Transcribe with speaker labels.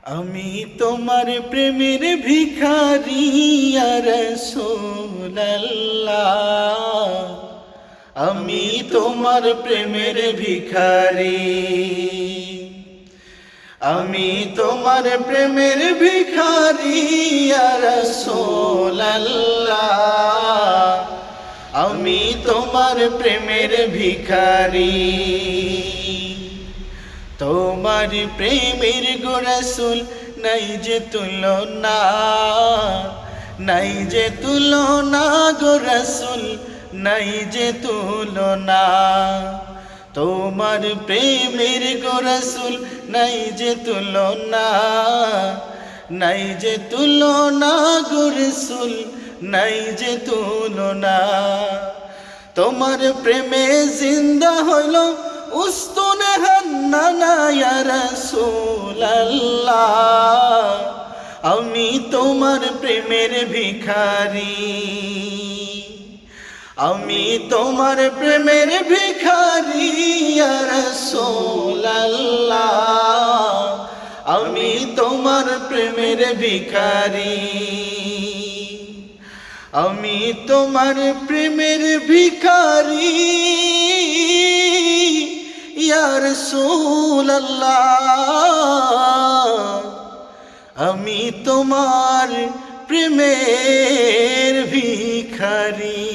Speaker 1: আমি তোমার প্রেমের ভিখারি ইয়া রাসূলুল্লাহ, আমি তোমার প্রেমের ভিখারি, আমি তোমার প্রেমের ভিখারি ইয়া রাসূলুল্লাহ, আমি তোমার প্রেমের ভিখারি। তোমার প্রেমের গো রাসূল নাই যে তুলনা, নাই যে তুলনা গো রাসূল, নাই যে তুলনা। তোমার প্রেমের গো রাসূল নাই যে তুলনা, নাই যে তুলনা গো রাসূল, নাই যে তুলনা। তোমার প্রেমে জিন্দা হইল উস্তুনে হান্নানা ইয়া রাসূলুল্লাহ, আমি তোমার প্রেমের ভিখারি, আমি তোমার প্রেমের ভিখারি ইয়া রাসূলুল্লাহ, আমি তোমার প্রেমের ভিখারি, আমি তোমার প্রেমের ভিখারি ইয়া রাসূলুল্লাহ, আমি তোমার প্রেমের ভিখারি।